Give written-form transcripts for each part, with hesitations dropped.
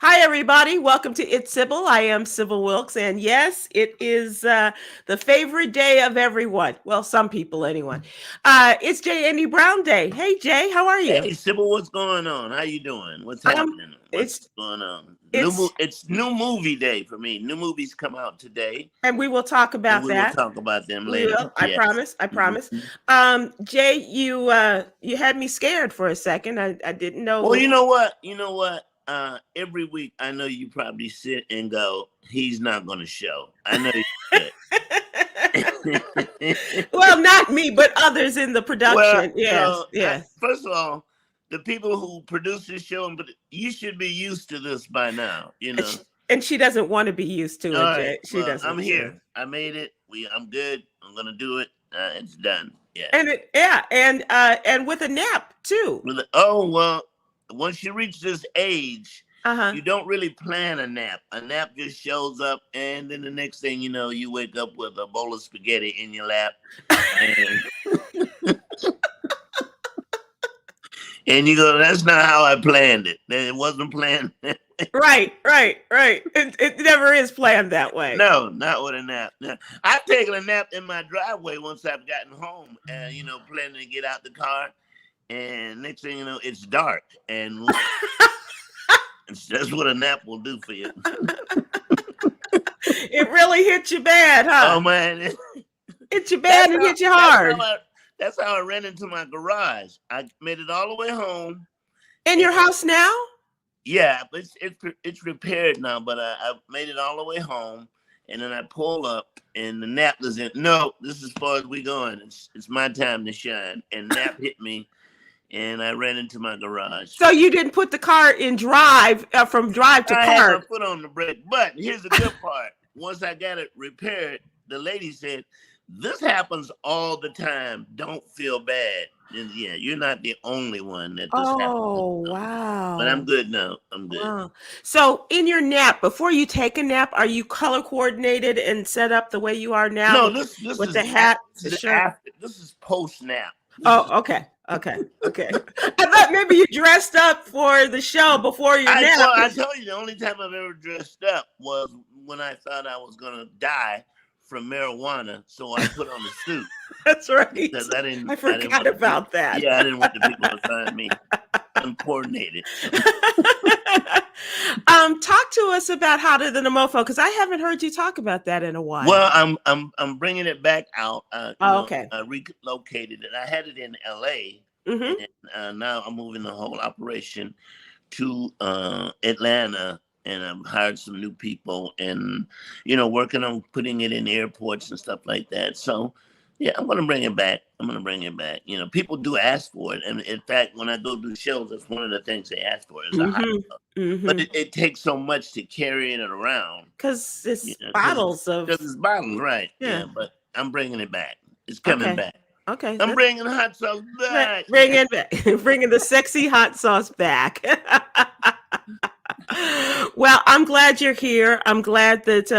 Hi, everybody. Welcome to It's Sybil. I am Sybil Wilkes. And yes, it is the favorite day of everyone. Well, some people, anyway. It's J. Andy Brown Day. Hey, Jay, how are you? Hey, Sybil, what's going on? How you doing? What's Um, happening? it's, What's going on? it's, It's new movie day for me. New movies come out today, and we will talk and about we will that. talk about them We later. will. I Yes. promise. I promise. Mhm. Jay, you had me scared for a second. I didn't know Well, what. you know what? You know what? Every week, I know you probably sit and go, "He's not going to show." I know you should. Well, not me, but others in the Well, production. Yes, yes. first of all, the people who produce this show, but you should be used to this by now. And she doesn't want to be used to All it, right. Jay. She Well, I'm doesn't. here. I made it. I'm good. I'm gonna do it. It's done. Yeah. And with a nap too. Oh well, once you reach this age, Uh-huh. you don't really plan a nap. A nap just shows up, and then the next thing you know, you wake up with a bowl of spaghetti in your lap, and and you go, "That's not how I planned it. It wasn't planned." Right, right, right. It never is planned that way. No, not with a nap. No. I've taken a nap in my driveway once I've gotten home and, planning to get out the car. And next thing you know, it's dark. And that's what a nap will do for you. It really hit you bad, huh? Oh, man. Hit you bad and hit you hard. That's how I ran into my garage. I made it all the way home. In your house now? Yeah, but it's repaired now, but I made it all the way home, and then I pull up, and the nap was in. No, this is as far as we going. It's my time to shine, and nap hit me, and I ran into my garage. So you didn't put the car in drive from drive to I had my park. foot on the brake, but here's the good part. Once I got it repaired, the lady said, "This happens all the time. Don't feel bad." And yeah, you're not the only one that this happens. Oh, wow. But I'm good now. I'm good. Wow. So in your nap, before you take a nap, are you color coordinated and set up the way you are now? No, this with is the hat, this the is shirt. after. This is post nap. Oh, okay. Okay. Okay. I thought maybe you dressed up for the show before your nap. Well, I told you the only time I've ever dressed up was when I thought I was gonna die from marijuana, so I put on a suit. That's right. Because I forgot about that. Yeah, I didn't want the people to find me uncoordinated. Talk to us about Hotter Than a Mofo, because I haven't heard you talk about that in a while. Well, I'm bringing it back out. Okay. I relocated it. I had it in L.A. Mm-hmm. And now I'm moving the whole operation to Atlanta. And I've hired some new people and, working on putting it in airports and stuff like that. So, yeah, I'm going to bring it back. People do ask for it. And in fact, when I go do shows, that's one of the things they ask for is a hot dog. Mm-hmm. But it takes so much to carry it around. Because it's bottles of... Because it's bottles, right. Yeah, but I'm bringing it back. It's coming back. Okay. I'm bringing hot sauce back. Bringing the sexy hot sauce back. Well, I'm glad you're here. I'm glad that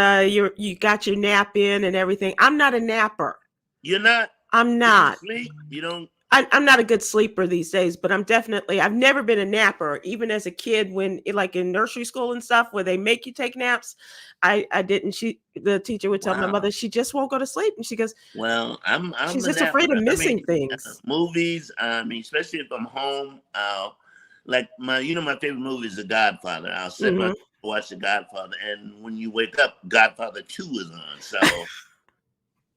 you got your nap in and everything. I'm not a napper. You're not? I'm not. You sleep? You don't? I'm not a good sleeper these days, but I've never been a napper. Even as a kid, when like in nursery school and stuff, where they make you take naps, I didn't. The teacher would tell my mother she just won't go to sleep, and she goes, "Well, she's just afraid of missing things." Movies, especially if I'm home, like my favorite movie is The Godfather. I'll sit and watch The Godfather, and when you wake up, Godfather 2 is on. So.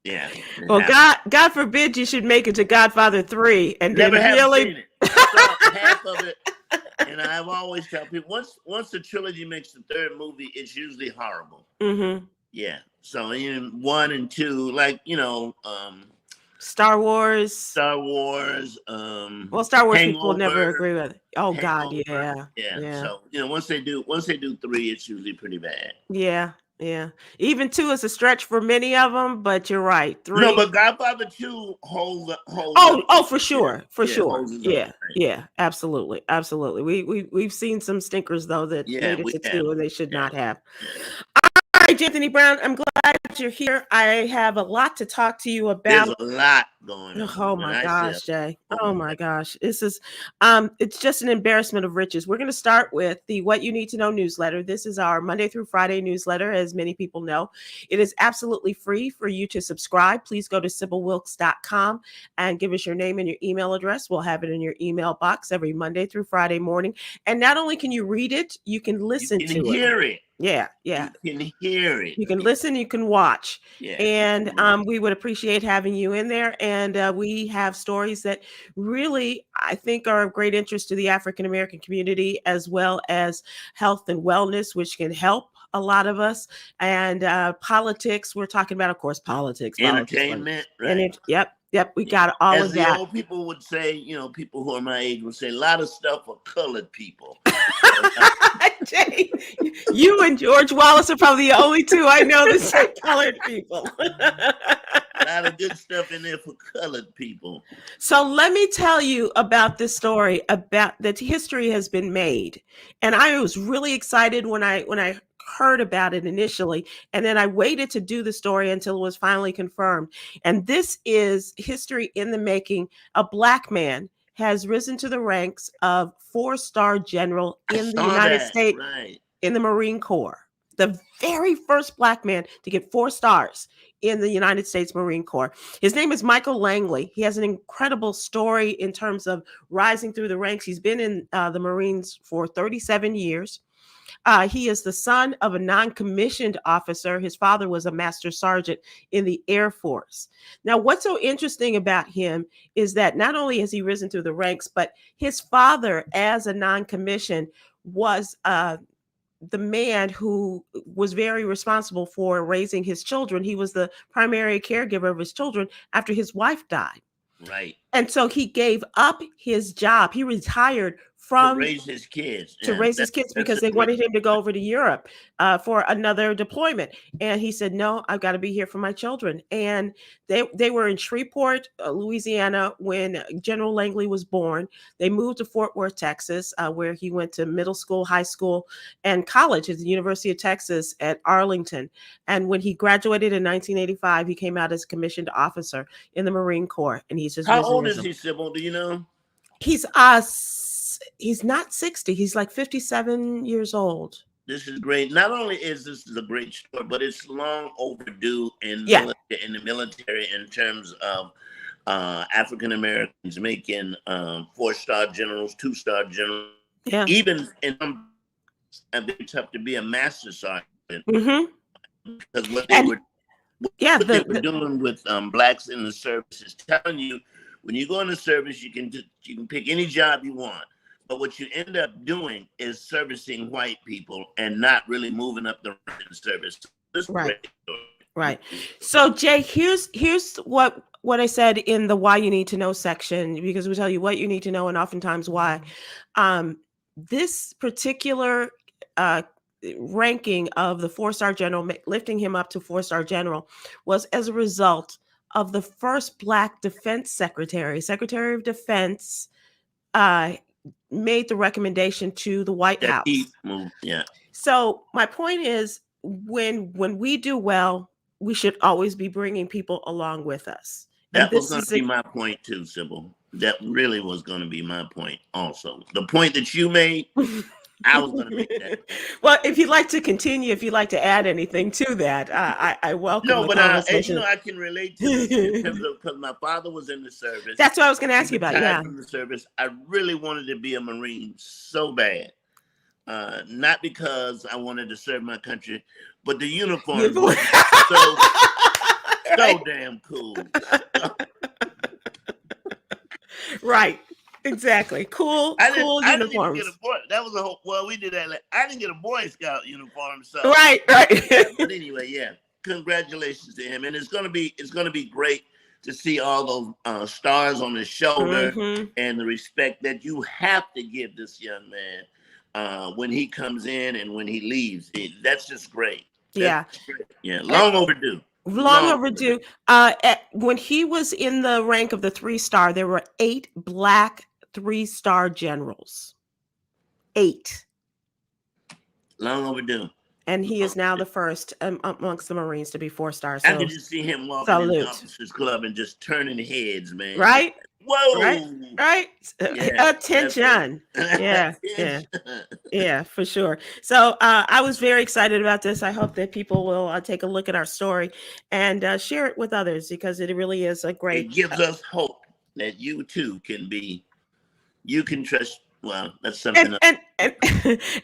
Yeah. Well, God forbid you should make it to Godfather 3 and never then really seen it. I saw half of it, and I've always tell people once the trilogy makes the third movie, it's usually horrible. Mm-hmm. Yeah. So in 1 and 2, like Star Wars. Well, Star Wars Hangover, people never agree with it. Oh Hangover, God, yeah. So once they do 3, it's usually pretty bad. Yeah. Even 2 is a stretch for many of them, but you're right. 3. No, but Godfather 2 holds. Oh, for sure, sure. Yeah, yeah, absolutely. We've seen some stinkers though that made it to 2 and they should not have. Yeah. All right, right, Anthony Brown, I'm glad you're here. I have a lot to talk to you about. There's a lot going on. Oh my gosh, Jay. Oh my gosh. This is it's just an embarrassment of riches. We're going to start with the What You Need to Know newsletter. This is our Monday through Friday newsletter, as many people know. It is absolutely free for you to subscribe. Please go to sybilwilkes.com and give us your name and your email address. We'll have it in your email box every Monday through Friday morning. And not only can you read it, you can listen to it. You can hear it. Yeah. You can hear it. You can listen, you can watch. Yeah. And we would appreciate having you in there. And we have stories that really, I think, are of great interest to the African American community, as well as health and wellness, which can help a lot of us. And politics, we're talking about, of course, politics. Entertainment, right? Yep. We got all As of that. the old people would say, people who are my age would say, a lot of stuff for colored people. Jay, you and George Wallace are probably the only two I know that say colored people. A lot of good stuff in there for colored people. So let me tell you about this story about that history has been made. And I was really excited when I heard about it initially, and then I waited to do the story until it was finally confirmed. And this is history in the making. A Black man has risen to the ranks of 4-star general in the United States, right, in the Marine Corps. The very first Black man to get 4 stars in the United States Marine Corps. His name is Michael Langley. He has an incredible story in terms of rising through the ranks. He's been in the Marines for 37 years. He is the son of a non-commissioned officer. His father was a master sergeant in the Air Force. Now, what's so interesting about him is that not only has he risen through the ranks, but his father, as a non-commissioned, was the man who was very responsible for raising his children. He was the primary caregiver of his children after his wife died. Right. And so he gave up his job. He retired from to raise his kids. Because they wanted him to go over to Europe for another deployment. And he said, no, I've got to be here for my children. And they were in Shreveport, Louisiana, when General Langley was born. They moved to Fort Worth, Texas, where he went to middle school, high school, and college at the University of Texas at Arlington. And when he graduated in 1985, he came out as a commissioned officer in the Marine Corps. And he's just How old is he, Sybil? Do you know? He's not 60. He's like 57 years old. This is great. Not only is this a great story, but it's long overdue in the military in terms of African Americans making 4-star generals, 2-star generals. Yeah. Even in some, it's tough to be a master sergeant. Mm-hmm. Because what they were doing with Blacks in the service is telling you, when you go in the service, you can pick any job you want. But what you end up doing is servicing white people and not really moving up the rank in service. Right. So Jay, here's what I said in the Why You Need to Know section, because we tell you what you need to know and oftentimes why. This particular ranking of the 4-star general, lifting him up to 4-star general, was as a result of the first Black defense secretary of defense, made the recommendation to the White House. So my point is, when we do well, we should always be bringing people along with us. That was going to be my point too, Sybil. That really was going to be my point also. The point that you made, I was going to make that. Well, if you'd like to continue, if you'd like to add anything to that, I welcome the conversation. I can relate to this in terms of, because my father was in the service. That's what I was going to ask you about. Yeah, from the service, I really wanted to be a Marine so bad, not because I wanted to serve my country, but the uniform was so damn cool. Right. Exactly. Cool uniforms. That was a whole, we did that. I didn't get a Boy Scout uniform. So right. But anyway, congratulations to him. And it's gonna be great to see all those stars on his shoulder, and the respect that you have to give this young man when he comes in and when he leaves. That's just great. That's great. Yeah, long overdue. Long overdue. When he was in the rank of the 3-star, there were 8 Black 3-star generals. 8. Long overdue. and he is now the first amongst the Marines to be 4-star. I So could just see him walking in the salute. officers club and just turning heads, man. Right? Whoa! Right? Yeah, Attention. Yeah, yeah. attention. Yeah, for sure. So I was very excited about this. I hope that people will take a look at our story and share it with others, because it really is a It great. gives us hope that you too can be. You can trust. Well, that's something else.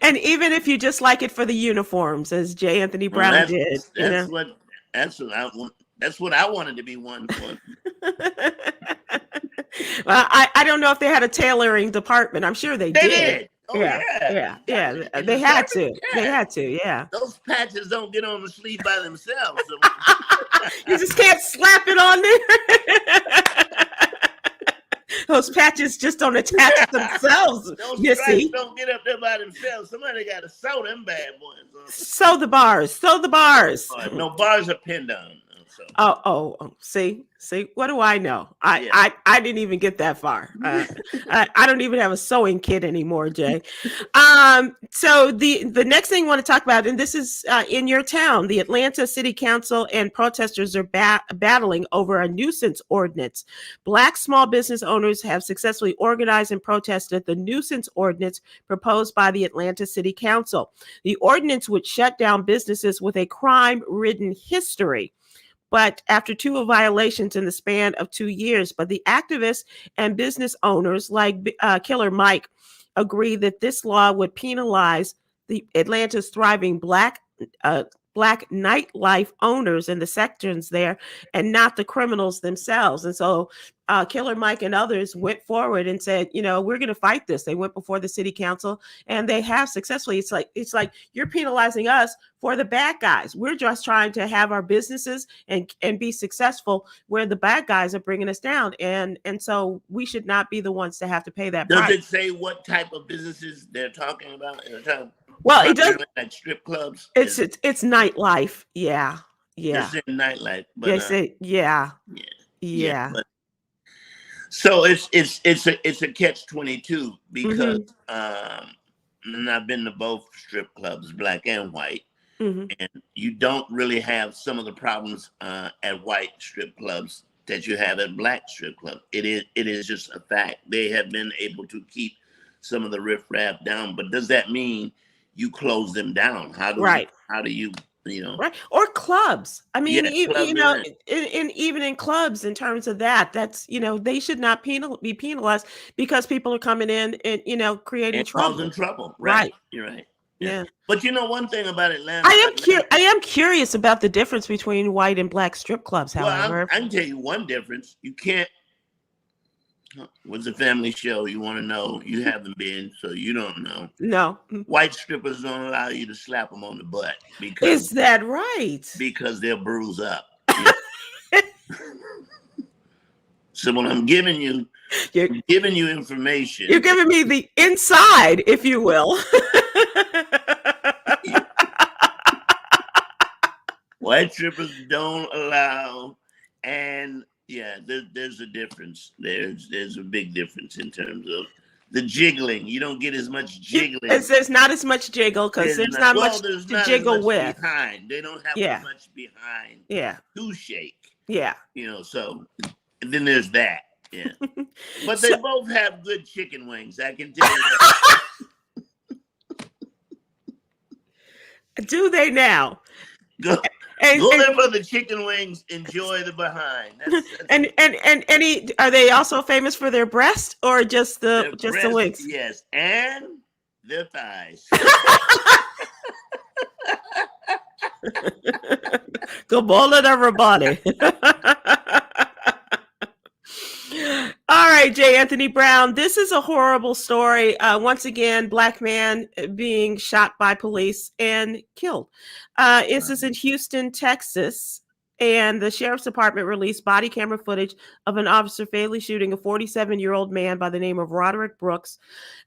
And even if you just like it for the uniforms, as J. Anthony Well, Brown did, that's what I want. That's what I wanted to be one for. Well, I don't know if they had a tailoring department. I'm sure they did. Oh yeah. In They the had service, to. They had to. Yeah. Those patches don't get on the sleeve by themselves. So. You just can't slap it on there. Those patches just don't attach themselves. Those Missy. stripes don't get up there by themselves. Somebody got to sew them bad boys. Sew the bars. Sew the bars. No, bars are pinned on. So. Oh, see, what do I know? I didn't even get that far. I don't even have a sewing kit anymore, Jay. So the next thing I want to talk about, and this is in your town, the Atlanta City Council and protesters are battling over a nuisance ordinance. Black small business owners have successfully organized and protested the nuisance ordinance proposed by the Atlanta City Council. The ordinance would shut down businesses with a crime-ridden history, but after 2 violations in the span of 2 years. But the activists and business owners like Killer Mike agree that this law would penalize the Atlanta's thriving black nightlife owners in the sections there, and not the criminals themselves. And so Killer Mike and others went forward and said, we're going to fight this. They went before the city council, and they have successfully. It's like you're penalizing us for the bad guys. We're just trying to have our businesses and be successful, where the bad guys are bringing us down. And so we should not be the ones to have to pay that price. Does it say what type of businesses they're talking about? Well, it does. Like strip clubs. It's nightlife. Yeah. It's in nightlife. But, They say, yeah. But, so it's a catch-22, because and I've been to both strip clubs, black and white, and you don't really have some of the problems at white strip clubs that you have at black strip clubs. It is just a fact. They have been able to keep some of the riffraff down, but does that mean you close them down? How do you right? Or clubs. I mean, clubs, even in clubs, in terms of that's, they should not be penalized, because people are coming in and, creating trouble. Causing trouble. Right. You're right. Yeah. But one thing about Atlanta. I am curious about the difference between white and black strip clubs, however. Well, I can tell you one difference. You can't. What's a family show? You want to know? You haven't been, so you don't know. No. White strippers don't allow you to slap them on the butt. Is that right? Because they'll bruise up. So when I'm giving you information. You're giving me the inside, if you will. White strippers don't allow, and there's a difference. There's a big difference in terms of the jiggling. You don't get as much jiggling. There's not as much jiggle, because there's not much to jiggle with. Behind. They don't have as much behind. Yeah. To shake. Yeah. So and then there's that. Yeah. But they both have good chicken wings, I can tell you that. Do they now? Go there for the chicken wings. Enjoy the behind. And are they also famous for their breast, or just the wings? Yes, and their thighs. Good morning, everybody. All right, J. Anthony Brown, this is a horrible story. Once again, black man being shot by police and killed. This is in Houston, Texas, and the sheriff's department released body camera footage of an officer fatally shooting a 47-year-old man by the name of Roderick Brooks,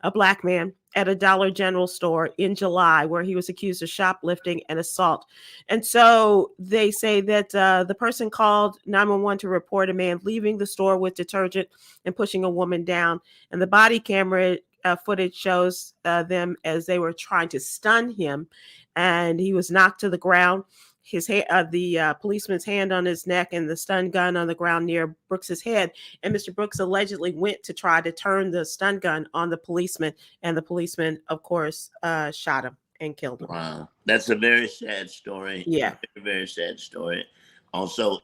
a black man, at a Dollar General store in July, where he was accused of shoplifting and assault. And so they say that the person called 911 to report a man leaving the store with detergent and pushing a woman down. And the body camera footage shows them as they were trying to stun him, and he was knocked to the ground. The policeman's hand on his neck and the stun gun on the ground near Brooks's head. And Mr. Brooks allegedly went to try to turn the stun gun on the policeman, and the policeman, of course, shot him and killed him. Wow, that's a very sad story. Yeah, very, very sad story. Also,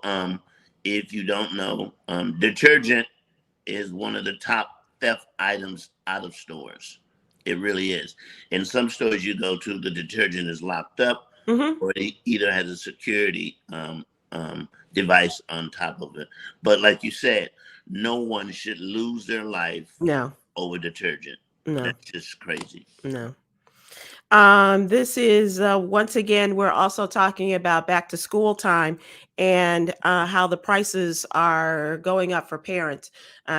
if you don't know, detergent is one of the top theft items out of stores. It really is. In some stores you go to, the detergent is locked up, or it either has a security device on top of it. But like you said, no one should lose their life over detergent. No. That's just crazy. No. This is once again, we're also talking about back to school time and how the prices are going up for parents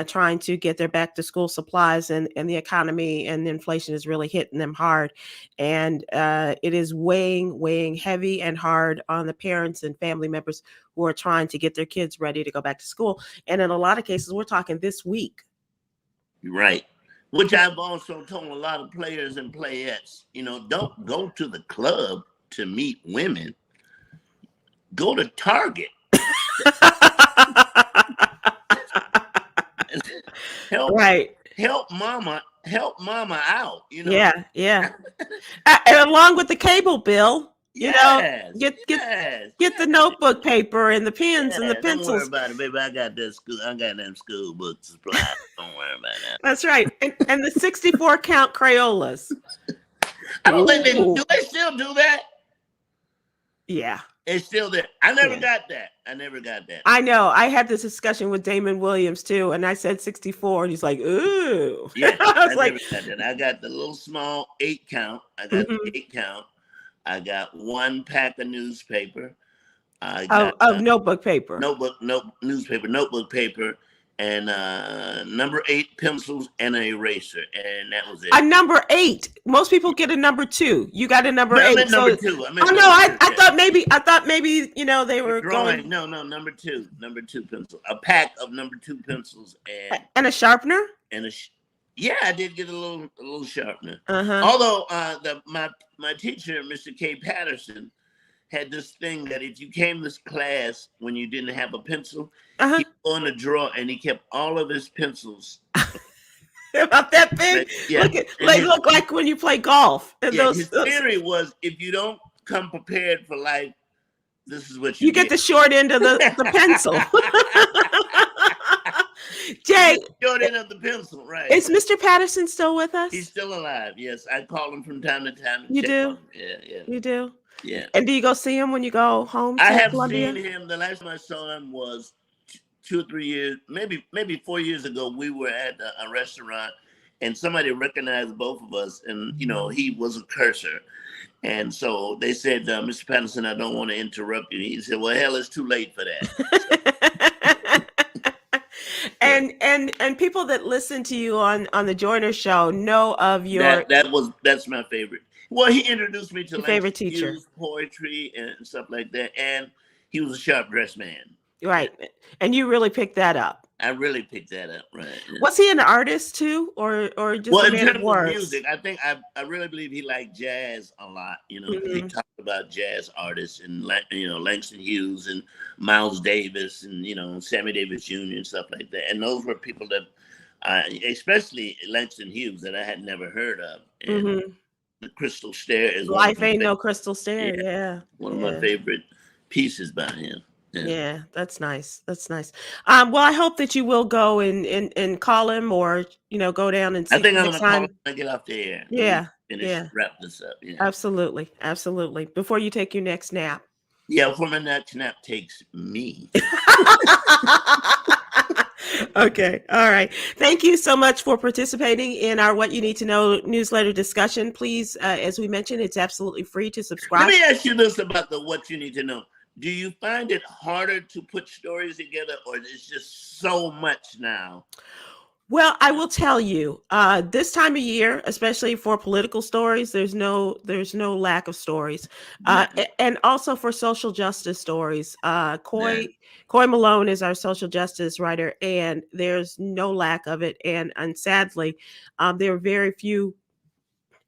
trying to get their back to school supplies, and the economy and the inflation is really hitting them hard. And it is weighing heavy and hard on the parents and family members who are trying to get their kids ready to go back to school. And in a lot of cases, we're talking this week. Right. Which I've also told a lot of players and playettes, don't go to the club to meet women. Go to Target. help mama out. Yeah. And along with the cable bill. Get the notebook paper and the pens and the pencils. Don't worry about it, baby. I got them school book supplies. Don't worry about that. That's right. And the 64 count Crayolas. I don't think do they still do that? Yeah. It's still there. I never got that. I know. I had this discussion with Damon Williams too, and I said 64, and he's like, "Ooh." Yeah, I never got that. I got the little small 8 count. I got the 8 count. I got 1 pack of newspaper. I got notebook paper. Notebook paper, and number 8 pencils and an eraser, and that was it. A number 8. Most people get a number 2. You got a number 8. Number 2. I thought maybe they were drawing. No, number 2 pencil. A pack of number 2 pencils and a sharpener. Yeah, I did get a little sharpener. Although my teacher, Mr. K. Patterson, had this thing that if you came to this class when you didn't have a pencil, he'd go in a drawer and he kept all of his pencils. About that big? Look like when you play golf. His theory was, if you don't come prepared for life, this is what you get the short end of the pencil. Jay, short end of the pencil, right? Is Mr. Patterson still with us? He's still alive. Yes, I call him from time to time. You do? Yeah. You do? Yeah. And do you go see him when you go home? I have seen him. The last time I saw him was 2 or 3 years, maybe 4 years ago. We were at a restaurant, and somebody recognized both of us, and he was a cursor. And so they said, Mr. Patterson, I don't want to interrupt you. He said, well, hell, it's too late for that. And people that listen to you on the Joyner Show know of your that's my favorite. Well, he introduced me to favorite teacher, poetry and stuff like that, and he was a sharp dressed man. Right, and you really picked that up. I really picked that up, right? Yeah. Was he an artist too, or just a man of words? Music, I think I really believe he liked jazz a lot. He talked about jazz artists and Langston Hughes and Miles Davis and Sammy Davis Jr. and stuff like that. And those were people that, especially Langston Hughes, that I had never heard of. And The Crystal Stair is Life Ain't No Crystal Stair. Yeah, one of my favorite pieces by him. Yeah, that's nice. Well, I hope that you will go and call him, or go down and see. I think I'm gonna call him when I get off the air. Yeah, wrap this up. Yeah, absolutely. Before you take your next nap. Yeah, before my next nap takes me. Okay, all right. Thank you so much for participating in our What You Need to Know newsletter discussion. Please, as we mentioned, it's absolutely free to subscribe. Let me ask you this about the What You Need to Know. Do you find it harder to put stories together, or it's just so much now? Well, I will tell you, this time of year, especially for political stories, there's no lack of stories, Yeah. and also for social justice stories. Yeah. Coy Malone is our social justice writer, and there's no lack of it. And sadly, there are very few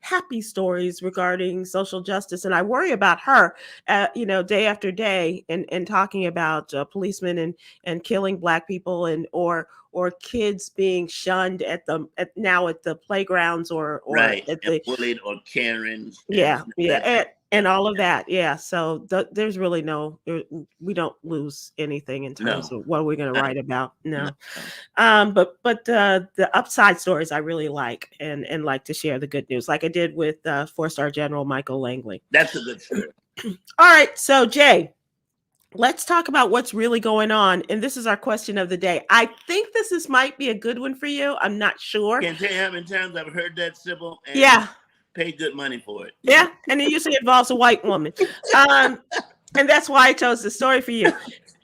happy stories regarding social justice, and I worry about her, day after day, and talking about policemen and killing Black people, and or kids being shunned now at the playgrounds, or Right. at And the bullied or Karens and yeah, yeah, that type of and stuff. all of that. Yeah, so there's really we don't lose anything in terms No. of what we're going to Not, write about. no. No. But the upside stories I really like, and like to share the good news, like I did with 4-star General Michael Langley. That's a good story. All right, so Jay, let's talk about what's really going on, and this is our question of the day. I think might be a good one for you. I'm not sure. Can't tell you how many times I've heard that, Sybil, and Yeah, paid good money for it. yeah, and it usually involves a white woman, and that's why I chose the story for you.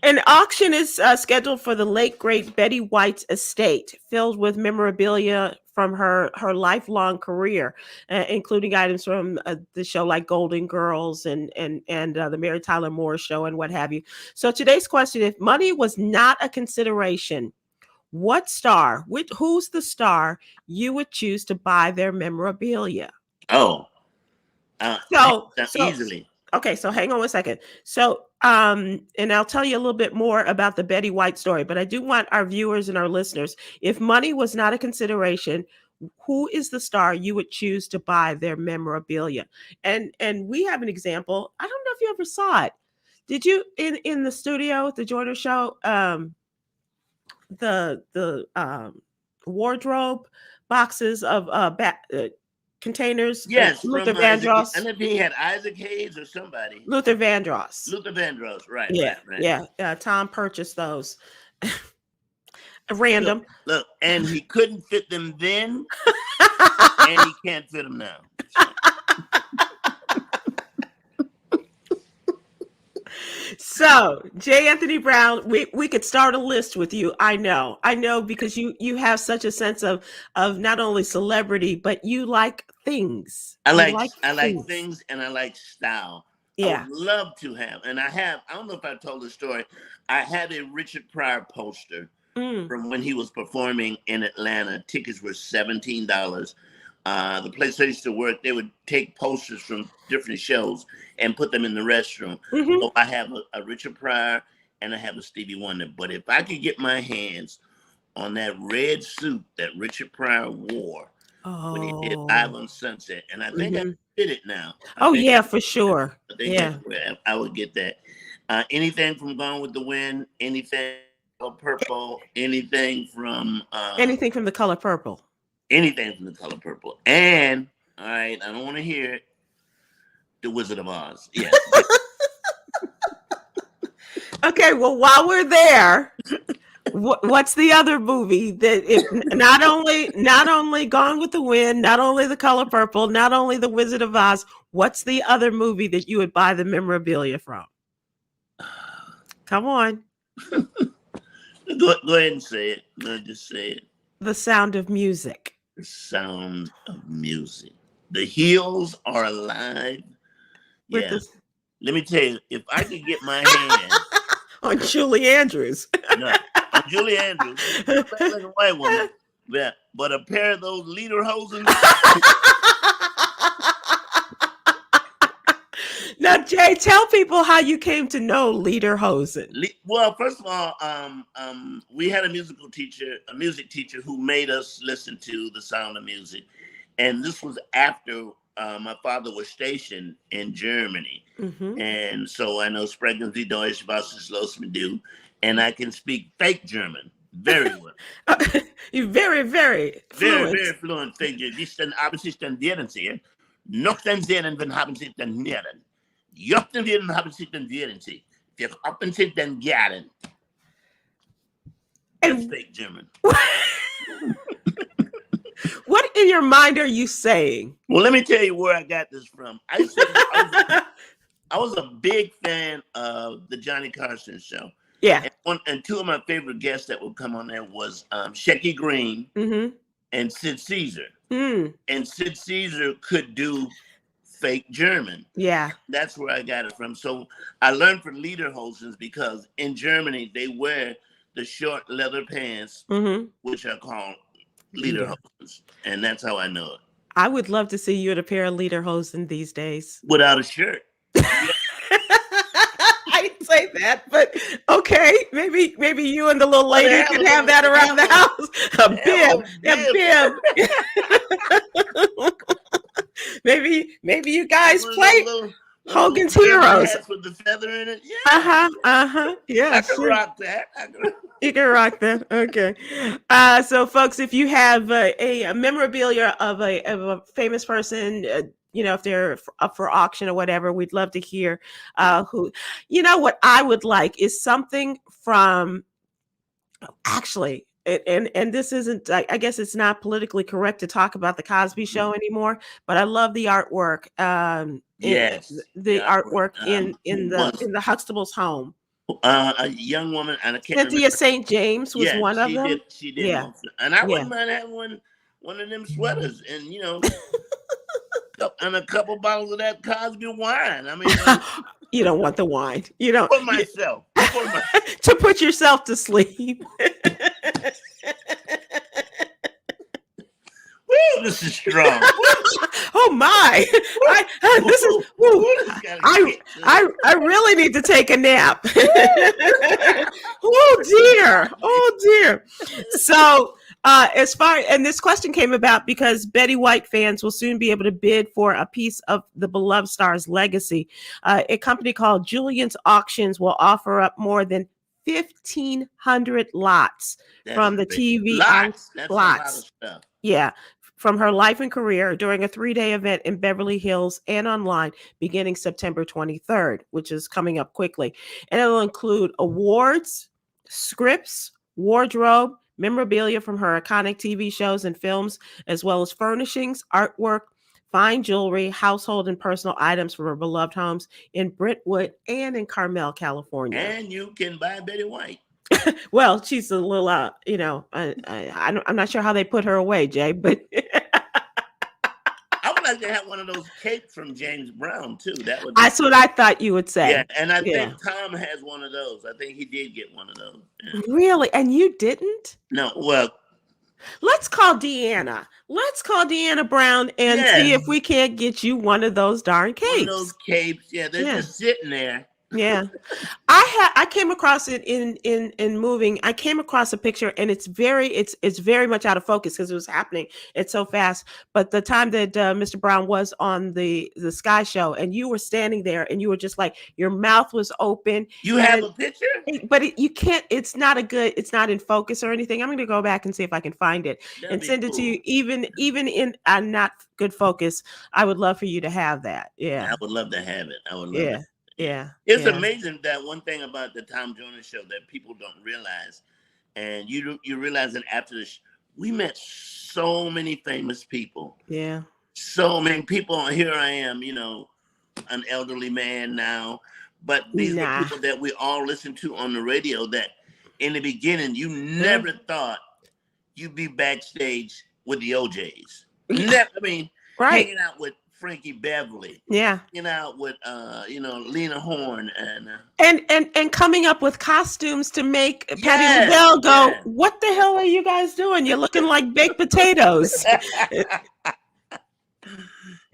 An auction is scheduled for the late great Betty White's estate, filled with memorabilia from her lifelong career, including items from the show like Golden Girls and the Mary Tyler Moore Show and what have you. So today's question: if money was not a consideration, who's the star you would choose to buy their memorabilia? Oh, So, easily. okay, so hang on one second. So, and I'll tell you a little bit more about the Betty White story, but I do want our viewers and our listeners, if money was not a consideration, who is the star you would choose to buy their memorabilia? And we have an example. I don't know if you ever saw it. Did you in the studio at the Joyner Show? The wardrobe boxes of containers. Yes, Luther from Vandross. I don't know if he had Isaac Hayes or somebody. Luther Vandross. Luther Vandross, right, Yeah, right. yeah. Tom purchased those. Random. Look, and he couldn't fit them then, and he can't fit them now. So, J. Anthony Brown, we could start a list with you. I know, because you have such a sense of not only celebrity, but you like things. I You like things, and I like style. Yeah. I would love to have, and I don't know if I told the story. I had a Richard Pryor poster from when he was performing in Atlanta. Tickets were $17. The place I used to work, they would take posters from different shows and put them in the restroom. Mm-hmm. So I have a Richard Pryor and I have a Stevie Wonder. But if I could get my hands on that red suit that Richard Pryor wore when he did Live on Sunset, and I think I fit it now. Yeah, for sure. I would get that. Anything from Gone with the Wind, anything from Purple, anything from The Color Purple. Anything from The Color Purple. And, all right, I don't want to hear it. The Wizard of Oz. Yeah. Okay, well, while we're there, what's the other movie that not only Gone with the Wind, not only The Color Purple, not only The Wizard of Oz, what's the other movie that you would buy the memorabilia from? Come on. Go ahead and say it. No, just say it. The Sound of Music. The Sound of Music. The Hills Are Alive. Yeah. Let me tell you, if I could get my hands on Julie Andrews. No, on Julie Andrews, like a white woman, but a pair of those lederhosen. Now, Jay, tell people how you came to know lederhosen. Well, first of all, we had a music teacher who made us listen to The Sound of Music, and this was after my father was stationed in Germany, and so I know Sprechen Sie Deutsch, was ist los mit du, and I can speak fake German very well. You're very, very fluent. Very fluent fake German. Die haben sich studieren sie, noch den Sehen, wenn haben sie studieren. Jochten wir haben sie studieren sie. Wir haben sie dann gern. That's fake German. What in your mind are you saying? Well, let me tell you where I got this from. I was a big fan of the Johnny Carson show. Yeah. And two of my favorite guests that would come on there was Shecky Green and Sid Caesar. And Sid Caesar could do fake German. Yeah. That's where I got it from. So I learned from lederhosen because in Germany they wear the short leather pants, which are called lederhosen, and that's how I know it. I would love to see you in a pair of lederhosen these days. Without a shirt. I didn't say that, but okay, maybe you and the little lady can have that around the house. A bib. Maybe you guys play Hogan's Heroes with the feather in it. Yeah. Yeah. I can rock that. You can rock that. Okay. So, folks, if you have a memorabilia of a famous person, if they're up for auction or whatever, we'd love to hear who. What I would like is something from, actually, and this isn't, I guess it's not politically correct to talk about the Cosby Show anymore, but I love the artwork. Yes, the artwork in the Huxtable's home. A young woman, and I can't Cynthia St. James was one of them. She did. Yeah. And I wouldn't mind having one of them sweaters, and and a couple bottles of that Cosby wine. I mean, you don't want the wine. You don't. For myself. To put yourself to sleep. Woo, this is strong. Oh my! I really need to take a nap. Oh dear. So and this question came about because Betty White fans will soon be able to bid for a piece of the beloved star's legacy. A company called Julian's Auctions will offer up more than 1,500 lots from the TV lots. That's a lot of stuff. Yeah. From her life and career during a 3-day event in Beverly Hills and online beginning September 23rd, which is coming up quickly. And it will include awards, scripts, wardrobe, memorabilia from her iconic TV shows and films, as well as furnishings, artwork, fine jewelry, household and personal items from her beloved homes in Brentwood and in Carmel, California. And you can buy Betty White. Well, she's a little, I'm not sure how they put her away, Jay, but I would like to have one of those capes from James Brown too. That's what I thought you would say. Yeah, and I think Tom has one of those. I think he did get one of those. Yeah. Really? And you didn't? No. Well, let's call Deanna. Let's call Deanna Brown and see if we can't get you one of those darn capes. One of those capes. Yeah, they're just sitting there. Yeah. I came across it in moving. I came across a picture and it's very much out of focus because it was happening. It's so fast. But the time that Mr. Brown was on the Sky Show and you were standing there and you were just like, your mouth was open. You have a picture? But you can't, it's not in focus or anything. I'm going to go back and see if I can find it and send it to you. Even in a not good focus, I would love for you to have that. Yeah. I would love to have it. I would love it. Yeah. It's amazing that one thing about the Tom Jones Show that people don't realize, and you realize that after this, we met so many famous people. Yeah. So many people. Here I am, an elderly man now, but these are people that we all listen to on the radio that in the beginning, you never thought you'd be backstage with the OJs. Never, hanging out with Frankie Beverly, hanging out with Lena Horne and coming up with costumes to make Patti LaBelle go, what the hell are you guys doing? You're looking like baked potatoes.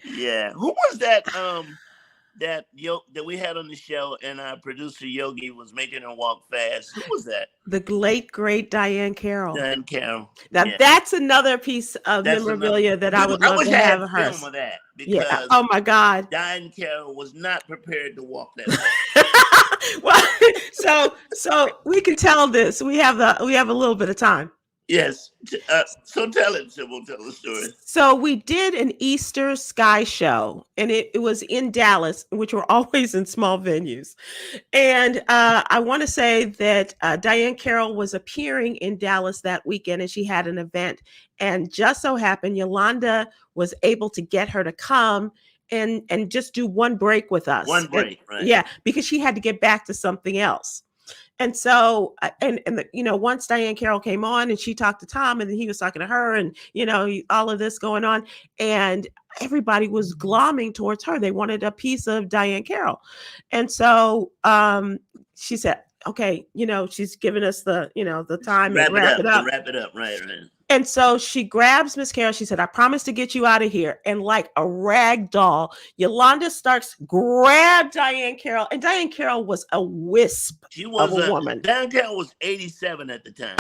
Yeah, who was that? That we had on the show, and our producer Yogi was making her walk fast. Who was that? The late great Diane Carroll. Diane Carroll. Now that's another piece of memorabilia that I would love to have her. Film of that because oh my God, Diane Carroll was not prepared to walk that way. Well, so we can tell this. We have a little bit of time. Yes. So tell it, Sybil. Tell the story. So we did an Easter Sky Show, and it was in Dallas, which were always in small venues. And I want to say that Diane Carroll was appearing in Dallas that weekend, and she had an event. And just so happened, Yolanda was able to get her to come and just do one break with us. One break, right? Yeah, because she had to get back to something else. And so, once Diane Carroll came on and she talked to Tom, and then he was talking to her, and all of this going on, and everybody was glomming towards her. They wanted a piece of Diane Carroll, and so she said, "Okay, she's giving us the time and wrap it up, right." And so she grabs Miss Carroll. She said, "I promise to get you out of here." And like a rag doll, Yolanda Starks grabbed Diane Carroll. And Diane Carroll was a wisp of a woman. Diane Carroll was 87 at the time.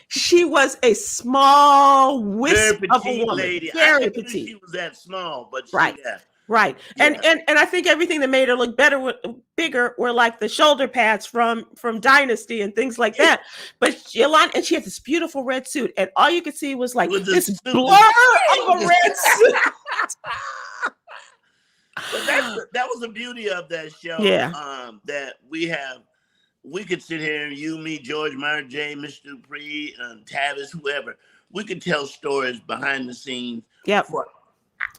She was a small wisp of a woman. Lady. Very petite. She was that small, but right. Right. Yeah. And I think everything that made her look bigger were like the shoulder pads from Dynasty and things like that. But Yolanda, and she had this beautiful red suit, and all you could see was like this blur of a red suit. But that was the beauty of that show. Yeah. That we could sit here, you, me, George, Mara J, Mr. Dupree, Tavis, whoever. We could tell stories behind the scenes. Yep. For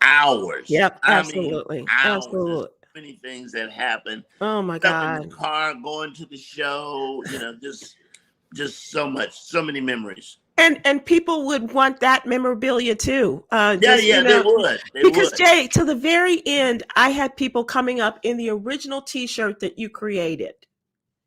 hours. Yep, absolutely. Absolutely. So many things that happened. Oh my God. In the car, going to the show, just so much, so many memories. And people would want that memorabilia too. They would. Because Jay, to the very end, I had people coming up in the original T-shirt that you created.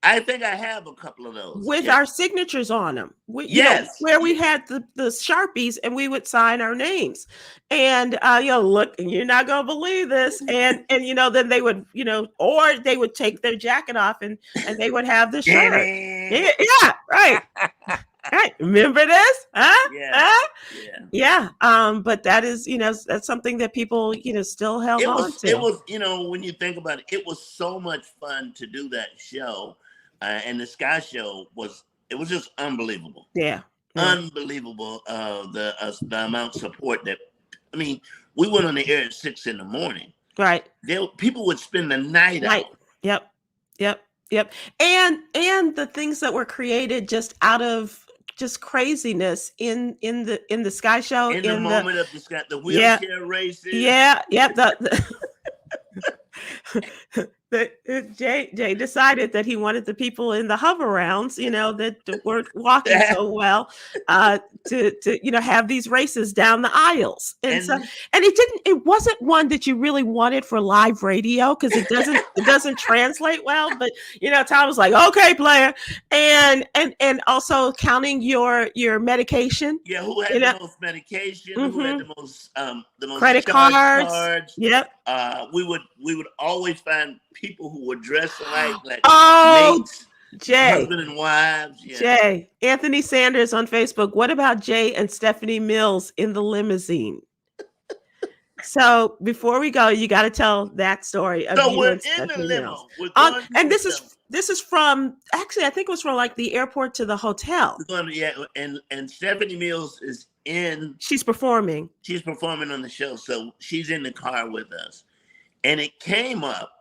I think I have a couple of those with our signatures on them. Yes, where we had the Sharpies, and we would sign our names. And look, you're not gonna believe this. And then they would, or they would take their jacket off and they would have the shirt. Yeah, right. Right. Remember this? Huh? Yeah. But that is, that's something that people, still held on to. It was, when you think about it, it was so much fun to do that show. And the Sky Show was just unbelievable. Yeah. Unbelievable. The amount of support we went on the air at 6 a.m. Right. People would spend the night out. Yep. And the things that were created just out of just craziness in the Sky Show. In the moment of the wheelchair races. Yeah. Jay decided that he wanted the people in the hover rounds, that weren't walking so well, to have these races down the aisles. And it wasn't one that you really wanted for live radio, because it doesn't translate well. But Tom was like, "Okay, player," and also counting your medication. Yeah, who had the most medication? Mm-hmm. Who had the most credit cards? Yep. We would always find people who were dressed like mates, Jay, husband and wives. Yeah. Jay, Anthony Sanders on Facebook. What about Jay and Stephanie Mills in the limousine? So before we go, you got to tell that story. So we're in the limo. And this is from, actually, I think it was from like the airport to the hotel. And Stephanie Mills is in. She's performing. She's performing on the show, so she's in the car with us. And it came up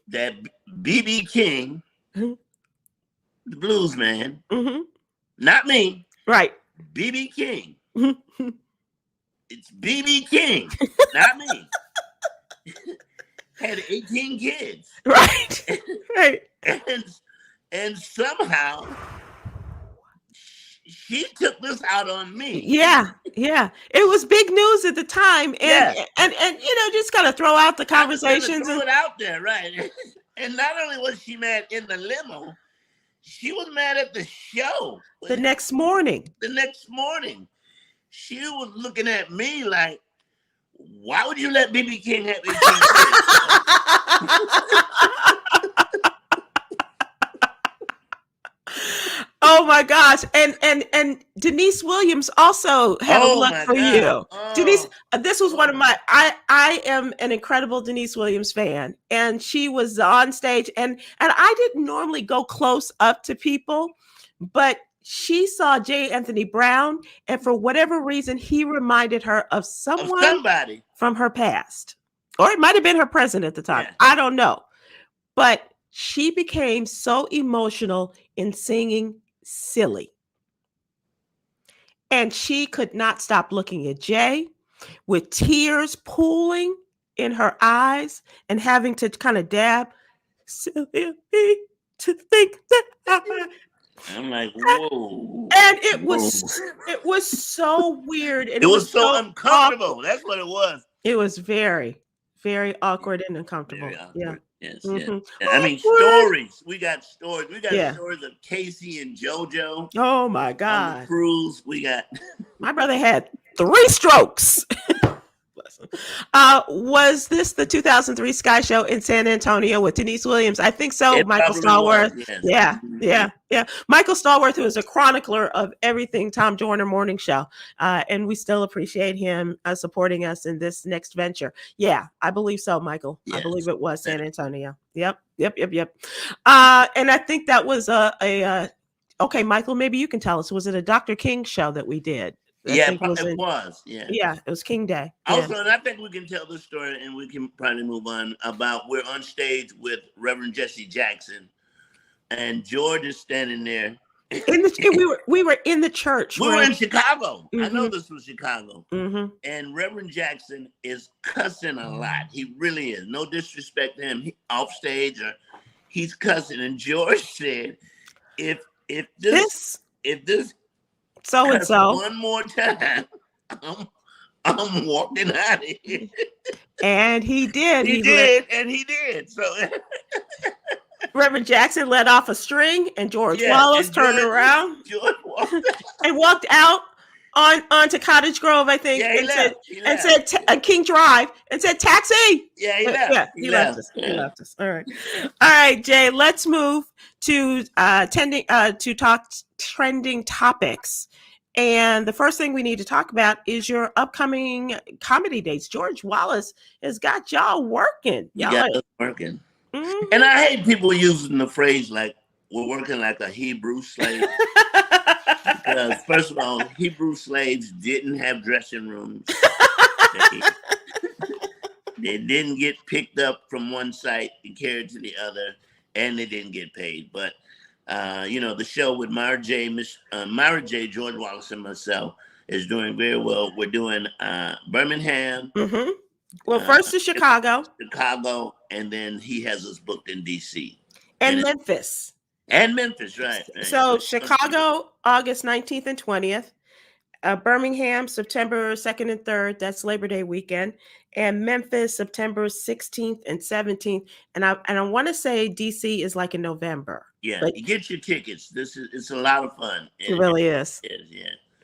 that B.B. King, the blues man, not me, right? B.B. King. It's B.B. King, not me. Had 18 kids, right? Right. And somehow she took this out on me. Yeah. It was big news at the time, and just kind of throw out the conversations and throw it out there, right? And not only was she mad in the limo, she was mad at the show. The next morning, she was looking at me like, "Why would you let B.B. King have 18 kids?" Oh my gosh. And Denise Williams also had a look for you. Denise, this was one of my, I am an incredible Denise Williams fan, and she was on stage, and I didn't normally go close up to people, but she saw J. Anthony Brown, and for whatever reason, he reminded her of somebody from her past, or it might've been her present at the time. Yeah. I don't know, but she became so emotional in singing Silly. And she could not stop looking at Jay with tears pooling in her eyes and having to kind of dab silly of me to think that I'm like, whoa, and whoa. it was so weird, and It it was was so so awkward. uncomfortable. That's what it was. It was very, very awkward and uncomfortable. Very Yeah. awkward. Yes, yes. Hmm. I mean, Awkward. stories. We got stories. We got Yeah. stories of Casey and JoJo Oh my on the God. cruise. We got. My brother had 3 strokes. Bless him. Was this the 2003 Sky Show in San Antonio with Denise Williams? I think so. It Michael probably was. Stallworth. Yes. Yeah, Mhm. yeah, yeah. Michael Stallworth, who is a chronicler of everything Tom Joyner Morning Show, and we still appreciate him supporting us in this next venture. Yeah, I believe so, Michael. I Yes. believe it was San Antonio. Yep. And I think that was okay, Michael. Maybe you can tell us. Was it a Dr. King show that we did? I Yeah, think it was. Yeah. Yeah, it was King Day. Yeah. Also, and I think we can tell the story, and we can probably move on about we're on stage with Reverend Jesse Jackson, and George is standing there. We were in the church. We were in Chicago. I know Mhm. this was Chicago. Mhm. And Reverend Jackson is cussing a lot. He really is. No disrespect to him. Off stage, or he's cussing. And George said, if this so and so one more time, I'm walking out of here. And he did. He did. So Reverend Jackson let off a string, and George Wallace turned around and walked out onto Cottage Grove, I think, and said King Drive, and said taxi. Yeah, he left. Yeah, he left us. He left us. All right, Jay. Let's move to to talk trending topics. And the first thing we need to talk about is your upcoming comedy dates. George Wallace has got y'all working. Working. Mm-hmm. And I hate people using the phrase like we're working like a Hebrew slave. Because first of all, Hebrew slaves didn't have dressing rooms. They didn't get picked up from one site and carried to the other, and they didn't get paid. But the show with Mara J, George Wallace, and myself is doing very well. We're doing Birmingham. Mm-hmm. Well, first to Chicago, and then he has us booked in DC and Memphis. And Memphis, right. So Chicago, August 19th and 20th. Birmingham, September 2nd and 3rd. That's Labor Day weekend. And Memphis, September 16th and 17th. And I want to say DC is like in November. Yeah, but you get your tickets. It's a lot of fun. It really is.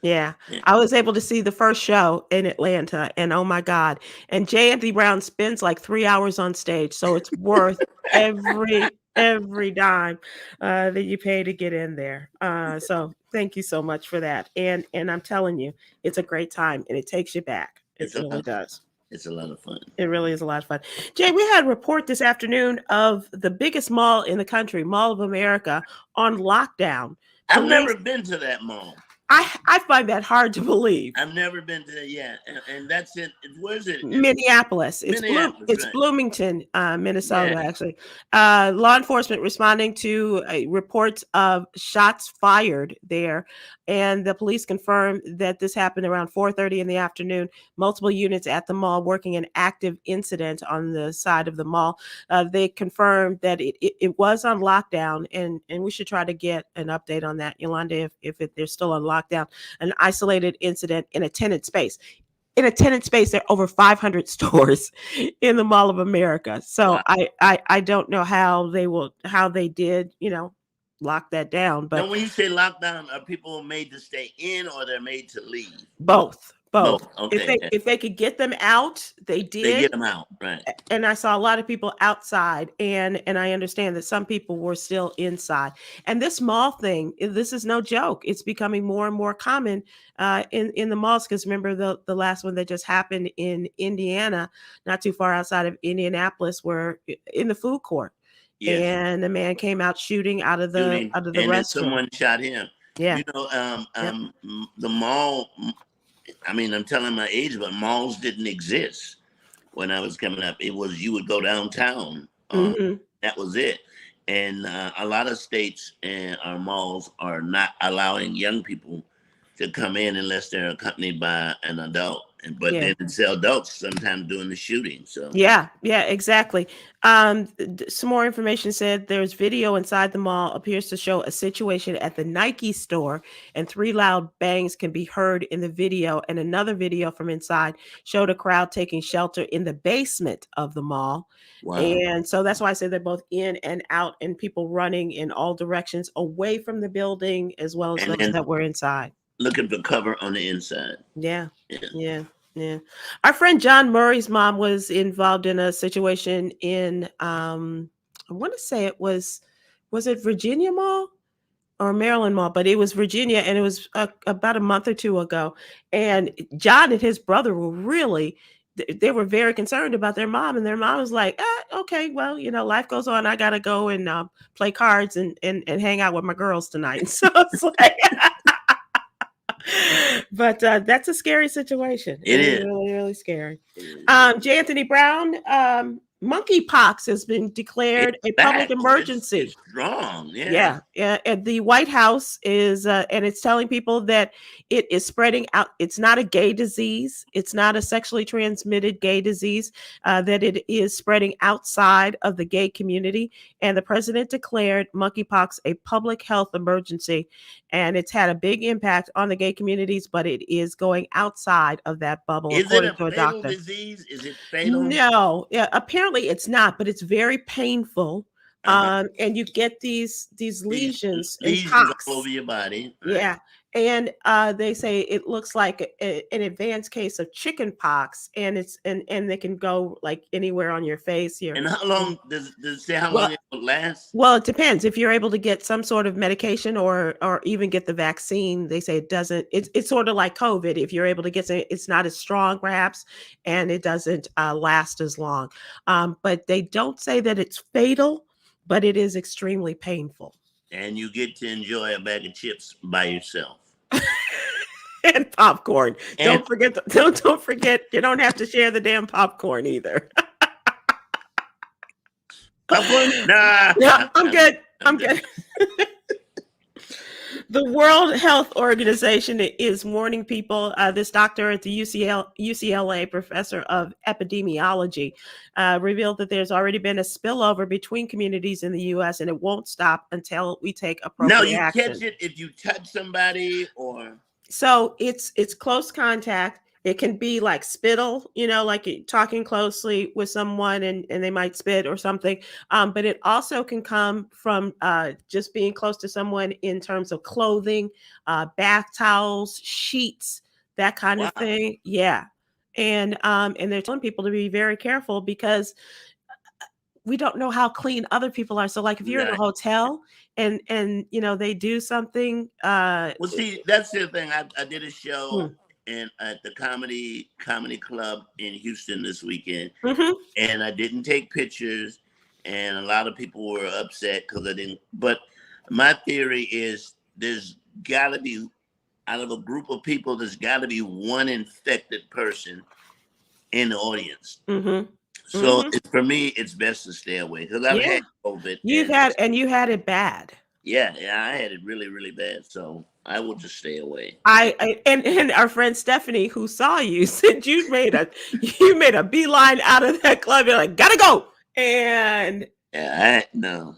Yeah. I was able to see the first show in Atlanta, and oh my God. And J. Anthony Brown spends like 3 hours on stage. So it's worth every dime that you pay to get in there. So thank you so much for that. And I'm telling you, it's a great time, and it takes you back. It really does. It's a lot of fun. It really is a lot of fun. Jay, we had a report this afternoon of the biggest mall in the country, Mall of America, on lockdown. I've never been to that mall. I find that hard to believe. I've never been to that yet. And that's it. Where is it? Minneapolis. It's right. Bloomington, Minnesota, actually. Law enforcement responding to reports of shots fired there. And the police confirmed that this happened around 4:30 in the afternoon. Multiple units at the mall working an active incident on the side of the mall. They confirmed that it was on lockdown, and we should try to get an update on that, Yolanda, if they're still on lockdown. An isolated incident in a tenant space. In a tenant space, there are over 500 stores in the Mall of America. So wow. I don't know how they did, lock that down. But now, when you say lockdown, are people made to stay in or they're made to leave? Both. Okay. If they could get them out, they did. They get them out, right? And I saw a lot of people outside, and I understand that some people were still inside. And this mall thing, this is no joke. It's becoming more and more common in the malls. Because remember the last one that just happened in Indiana, not too far outside of Indianapolis, where in the food court, and a man came out shooting out of the restaurant. Someone shot him. Yeah, the mall. I mean, I'm telling my age, but malls didn't exist when I was coming up. It was you would go downtown. That was it. And a lot of states and our malls are not allowing young people to come in unless they're accompanied by an adult. But Yeah. then it's the adults sometimes doing the shooting. So Yeah, exactly. Some more information said there's video inside the mall appears to show a situation at the Nike store, and 3 loud bangs can be heard in the video. And another video from inside showed a crowd taking shelter in the basement of the mall. wow. And so that's why I say they're both in and out, and people running in all directions away from the building, as well as And those that were inside. Looking for cover on the inside. Yeah. Our friend John Murray's mom was involved in a situation in I want to say it was it Virginia Mall or Maryland Mall, but it was Virginia, and it was about a month or two ago. And John and his brother were really they were very concerned about their mom, and their mom was like, okay, well, life goes on. I gotta go and play cards and hang out with my girls tonight. So it's like but that's a scary situation. It is really, really scary. J. Anthony Brown, monkeypox has been declared a public emergency. It's strong, yeah. And the White House is, and it's telling people that it is spreading out. It's not a gay disease. It's not a sexually transmitted gay disease. That it is spreading outside of the gay community. And the president declared monkeypox a public health emergency, and it's had a big impact on the gay communities, but it is going outside of that bubble. Is according it a to a fatal doctor. disease? Is it fatal? No, apparently it's not, but it's very painful. And you get these lesions and pocks all over your body. Right? Yeah. And they say it looks like an advanced case of chicken pox, and it's and they can go like anywhere on your face here. And how long does it say how long it will last? Well, it depends. If you're able to get some sort of medication or even get the vaccine, they say it doesn't. It's sort of like COVID. If you're able to get it, it's not as strong, perhaps, and it doesn't last as long. But they don't say that it's fatal, but it is extremely painful. And you get to enjoy a bag of chips by yourself. And popcorn. Don't forget. Don't forget. You don't have to share the damn popcorn either. Popcorn? Nah. Yeah, I'm good. I'm good. The World Health Organization is warning people. This doctor at the UCLA professor of epidemiology revealed that there's already been a spillover between communities in the U.S. and it won't stop until we take appropriate action. No, you catch it if you touch somebody or. So it's close contact. It can be like spittle, like you're talking closely with someone and they might spit or something. But it also can come from just being close to someone in terms of clothing, bath towels, sheets, that kind of thing. Yeah. And they're telling people to be very careful because we don't know how clean other people are. So like if you're in a hotel and they do something. Well, see, that's the thing. I did a show at the comedy club in Houston this weekend, and I didn't take pictures, and a lot of people were upset because I didn't. But my theory is there's got to be, out of a group of people, there's got to be one infected person in the audience. So for me, it's best to stay away because I've had COVID. You had it bad. Yeah, I had it really, really bad. So I will just stay away. And our friend Stephanie, who saw you, said you made a beeline out of that club. You're like, gotta go. And no,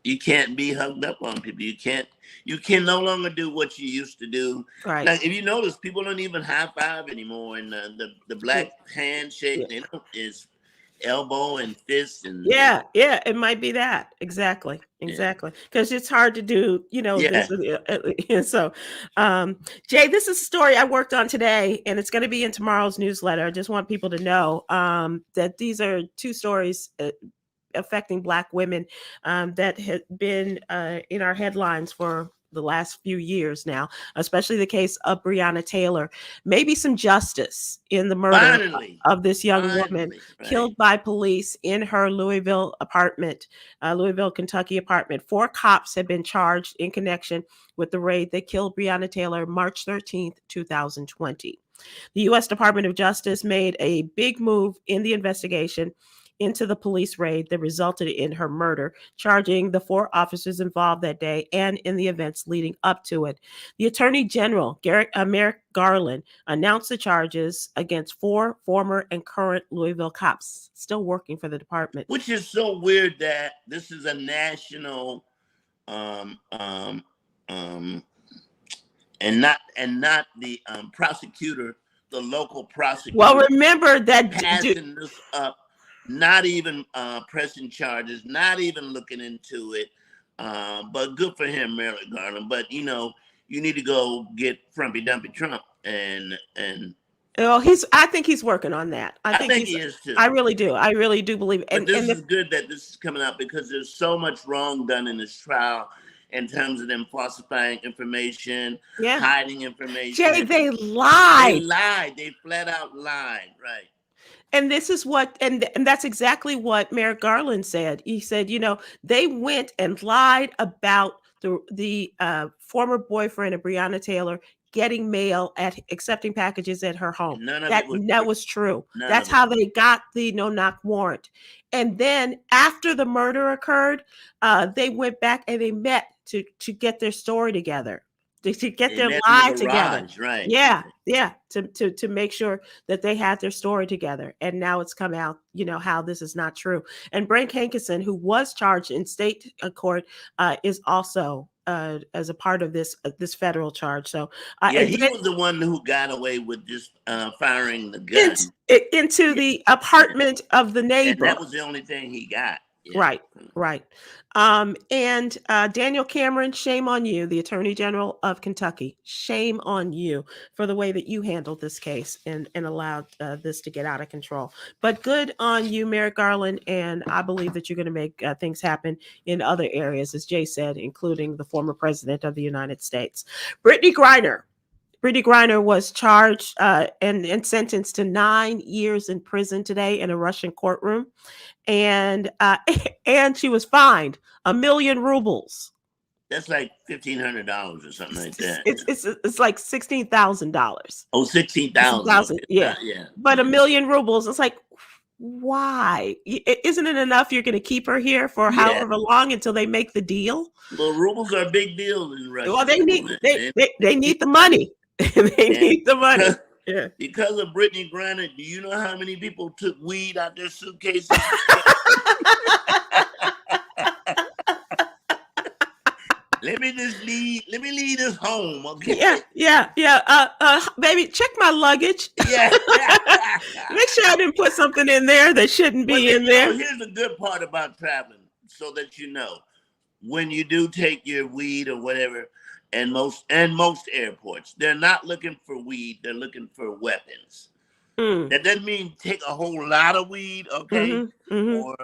you can't be hugged up on people. You can no longer do what you used to do. Right. Like if you notice, people don't even high five anymore, and the black handshake is elbow and fist and it might be that exactly because it's hard to do this. So Jay, this is a story I worked on today and it's going to be in tomorrow's newsletter. I just want people to know that these are two stories affecting Black women that have been in our headlines for the last few years now, especially the case of Breonna Taylor. Maybe some justice in the murder of this young woman killed by police in her Louisville, Kentucky apartment. 4 cops have been charged in connection with the raid that killed Breonna Taylor March 13th, 2020. The U.S. Department of Justice made a big move in the investigation. into the police raid that resulted in her murder, charging the 4 officers involved that day and in the events leading up to it. The Attorney General, Merrick Garland, announced the charges against 4 former and current Louisville cops still working for the department. Which is so weird that this is a national, and not the prosecutor, the local prosecutor. Well, remember that passing this up, not even pressing charges, not even looking into it. But good for him, Merrick Garland. But you need to go get Frumpy Dumpy Trump and. Well, I think he's working on that. I think he is too. I really do. I really do believe it. But this is good that this is coming out, because there's so much wrong done in this trial in terms of them falsifying information, hiding information. Jay, they lied. They flat out lied, right? And this is what, and that's exactly what Merrick Garland said. He said, they went and lied about the former boyfriend of Breonna Taylor getting mail accepting packages at her home. That was true. That's how they got the no-knock warrant. And then after the murder occurred, they went back and they met to get their story together, to get their lie together. Right. Yeah. To make sure that they had their story together. And now it's come out, how this is not true. And Brent Hankinson, who was charged in state court, is also as a part of this federal charge. So he was the one who got away with just firing the gun into the apartment of the neighbor. And that was the only thing he got. Yeah. Right. And Daniel Cameron, shame on you, the Attorney General of Kentucky. Shame on you for the way that you handled this case and allowed this to get out of control. But good on you, Merrick Garland. And I believe that you're going to make things happen in other areas, as Jay said, including the former president of the United States. Brittany Griner was charged and sentenced to 9 years in prison today in a Russian courtroom. And she was fined 1 million rubles. That's like $1,500 or something like that. It's like $16,000. Oh, 16,000. Yeah. But 1 million rubles. It's like, why? Isn't it enough you're going to keep her here for however long until they make the deal? Well, rubles are a big deal in Russia. Well, they need the money. They need the money. Yeah. Because of Brittany Griner, do you know how many people took weed out their suitcases? Let me leave this home, okay? Yeah. Baby, check my luggage. Yeah. Make sure I didn't put something in there that shouldn't be in there. Here's the good part about traveling, so that when you do take your weed or whatever. And most airports, they're not looking for weed, they're looking for weapons. That doesn't mean take a whole lot of weed, okay? Or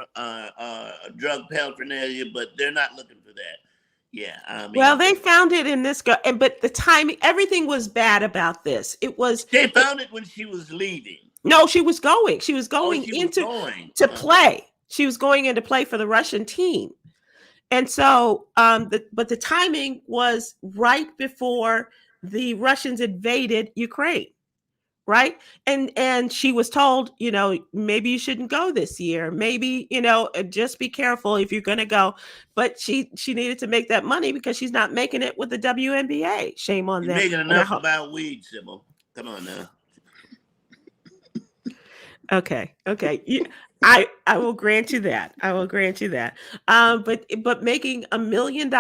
drug paraphernalia, but they're not looking for that. Yeah. Well, they found it in this but the timing, everything was bad about this. They found it when she was leaving. No, she was going. She was going to play. She was going in to play for the Russian team. And so, but the timing was right before the Russians invaded Ukraine, right? And she was told, maybe you shouldn't go this year. Maybe, just be careful if you're going to go. But she needed to make that money because she's not making it with the WNBA. Shame on them. Making enough about weed, Sybil. Come on now. Okay. I will grant you that. But making $1 million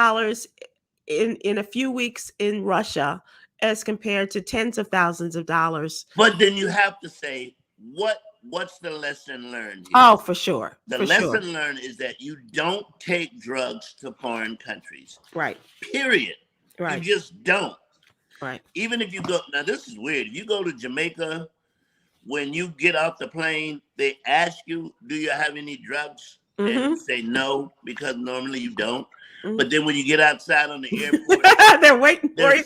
in a few weeks in Russia as compared to tens of thousands of dollars. But then you have to say, what's the lesson learned here? Oh, for sure. The lesson learned is that you don't take drugs to foreign countries. Right. Period. Right. You just don't. Right. Even if you go, now this is weird. If you go to Jamaica, when you get off the plane, they ask you, do you have any drugs? And you say no, because normally you don't. But then when you get outside on the airport, they're waiting for you.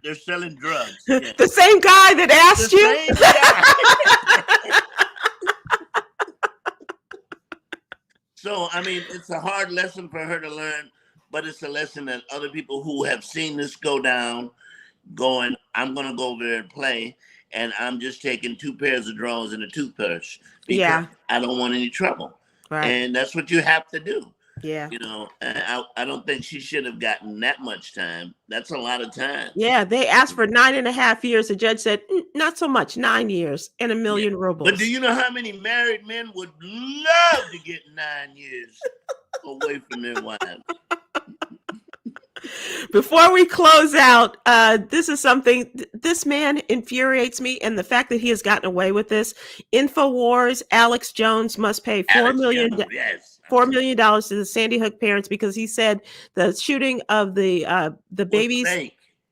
They're selling drugs. Yeah. The same guy that asked you? So, it's a hard lesson for her to learn, but it's a lesson that other people who have seen this go down, going, I'm going to go over there and play. And I'm just taking 2 pairs of drawers and a toothbrush because I don't want any trouble. Right. And that's what you have to do. Yeah. You know, I don't think she should have gotten that much time. That's a lot of time. Yeah. They asked for 9.5 years. The judge said, not so much, 9 years and 1 million rubles. But do you know how many married men would love to get 9 years away from their wives? Before we close out, this is something, this man infuriates me, and the fact that he has gotten away with this. InfoWars, Alex Jones must pay $4 million to the Sandy Hook parents because he said the shooting of the babies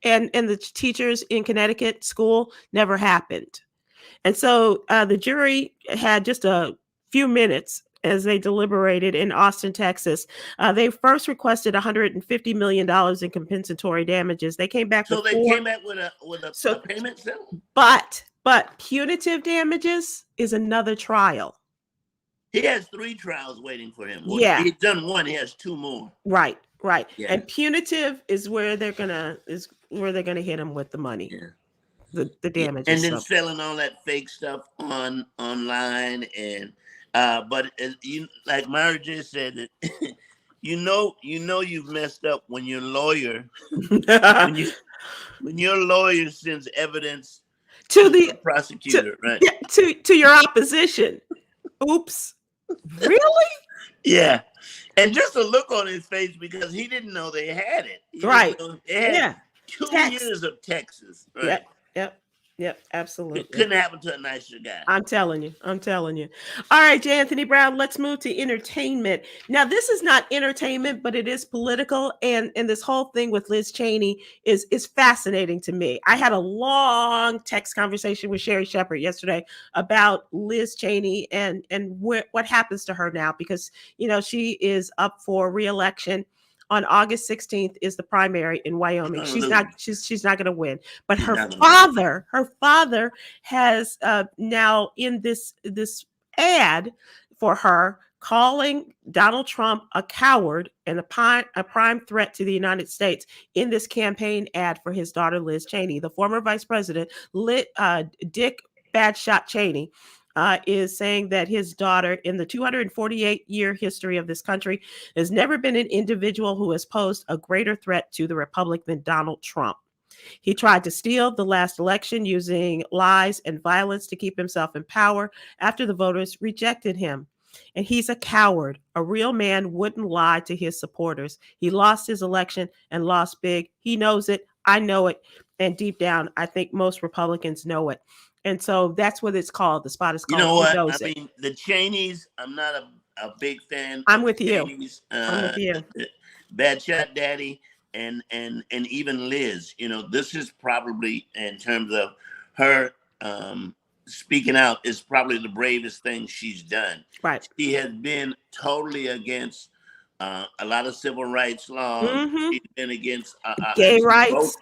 and the teachers in Connecticut school never happened. And so the jury had just a few minutes as they deliberated in Austin, Texas. They first requested $150 million in compensatory damages. They came back with a payment settle. But punitive damages is another trial. He has 3 trials waiting for him. Well, yeah, he's done 1. He has 2 more. Right. Yeah. And punitive is where they're gonna hit him with the money. Yeah. The damages. And then selling all that fake stuff online and but as you, like Mara just said, that you know you've messed up when your lawyer when your lawyer sends evidence to the prosecutor, right? Yeah, to your opposition. Oops. Really? Yeah. And just a look on his face because he didn't know they had it. They had 2 years of Texas. Right? Yep, absolutely. It couldn't happen to a nicer guy. I'm telling you. All right, J. Anthony Brown, let's move to entertainment. Now, this is not entertainment, but it is political. And this whole thing with Liz Cheney is fascinating to me. I had a long text conversation with Sherry Shepard yesterday about Liz Cheney and what happens to her now, because, she is up for re-election. On August 16th is the primary in Wyoming. She's not going to win. But her father has now in this ad for her calling Donald Trump a coward and a prime threat to the United States in this campaign ad for his daughter Liz Cheney. The former vice president, Dick Badshot Cheney, is saying that his daughter, in the 248-year history of this country, has never been an individual who has posed a greater threat to the republic than Donald Trump. He tried to steal the last election using lies and violence to keep himself in power after the voters rejected him. And he's a coward. A real man wouldn't lie to his supporters. He lost his election and lost big. He knows it. I know it. And deep down, I think most Republicans know it. And so that's what it's called. The spot is called. You know what? I mean, the Cheneys, I'm not a big fan. I'm with you. I'm with you. Bad Shot Daddy and even Liz. This is probably, in terms of her speaking out, is probably the bravest thing she's done. Right. She has been totally against a lot of civil rights laws. Mm-hmm. She's been against gay rights.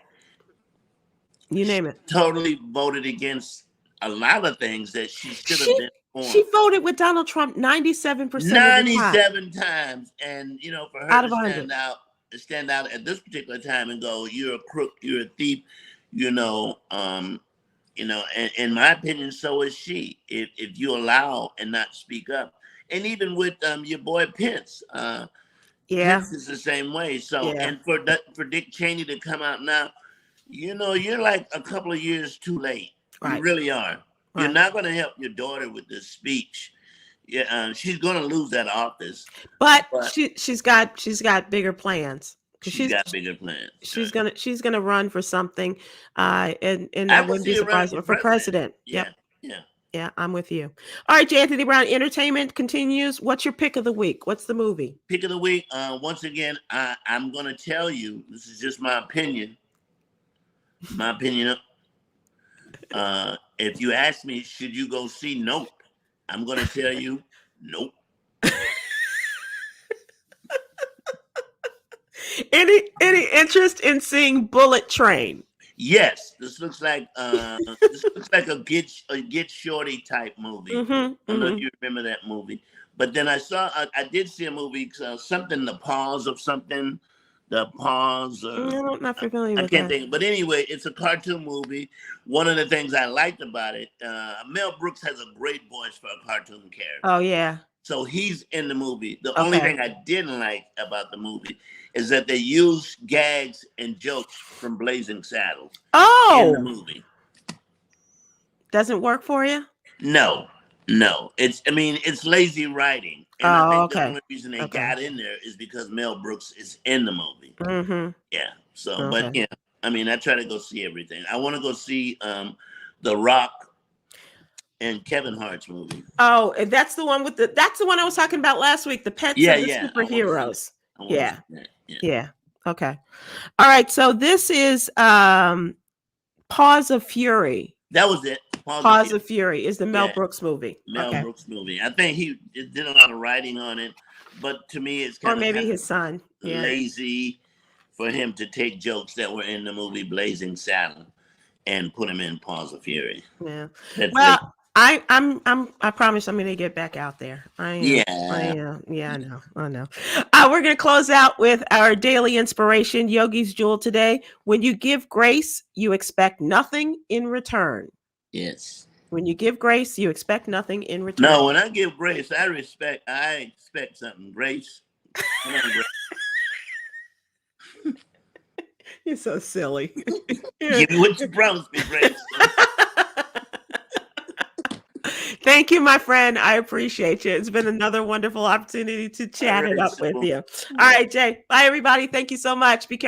You name it. Totally voted against a lot of things that she should have been for. She voted with Donald Trump 97%. 97 times. And, for her out of to stand out at this particular time and go, you're a crook, you're a thief, in my opinion, so is she. If you allow and not speak up. And even with your boy Pence. Pence is the same way. So, and for Dick Cheney to come out now, you're like a couple of years too late. Right. You really are. Right. You're not going to help your daughter with this speech. Yeah, she's going to lose that office. But she's got bigger plans. She's got bigger plans. She's gonna run for something, and I wouldn't be surprised for president. Yeah. Yep. Yeah, I'm with you. All right, J. Anthony Brown, entertainment continues. What's your pick of the week? What's the movie? Pick of the week. Once again, I'm going to tell you. This is just my opinion. If you ask me, should you go see Nope? I'm going to tell you, nope. Any interest in seeing Bullet Train? Yes, this looks like a Get Shorty type movie. Mm-hmm, I don't know if you remember that movie, but then I did see a movie, something, The Pause of something. The Pause. I'm not familiar with that. I can't think. But anyway, it's a cartoon movie. One of the things I liked about it, Mel Brooks has a great voice for a cartoon character. Oh, yeah. So he's in the movie. The only Okay. thing I didn't like about the movie is that they used gags and jokes from Blazing Saddles in the Oh, movie. doesn't work for you? No. It's lazy writing. And I Oh, think the okay. only reason they Okay. got in there is because Mel Brooks is in the movie. Mm-hmm. Yeah. So, Okay. but yeah, I try to go see everything. I want to go see The Rock and Kevin Hart's movie. Oh, and that's the one that's the one I was talking about last week, the pets Yeah, and the yeah. superheroes. I wanna Yeah. see that. Yeah. Yeah. Okay. All right. So this is Paws of Fury. That was it. Paws of Fury is the Mel Yeah. Brooks movie. Mel Okay. Brooks movie. I think he did a lot of writing on it, but to me, it's Or kind maybe of his son. Yeah. lazy for him to take jokes that were in the movie Blazing Saddle and put them in Paws of Fury. Yeah. That's Well, I promise I'm going to get back out there. I am. Yeah. Yeah, I know. We're going to close out with our daily inspiration, Yogi's Jewel today. When you give grace, you expect nothing in return. Yes. When you give grace, you expect nothing in return. No, when I give grace, I expect something. Grace. Come on, Grace. You're so silly. Give me what you promised me, Grace. Thank you, my friend. I appreciate you. It's been another wonderful opportunity to chat it up with you. All right, Jay. Bye, everybody. Thank you so much. Be careful.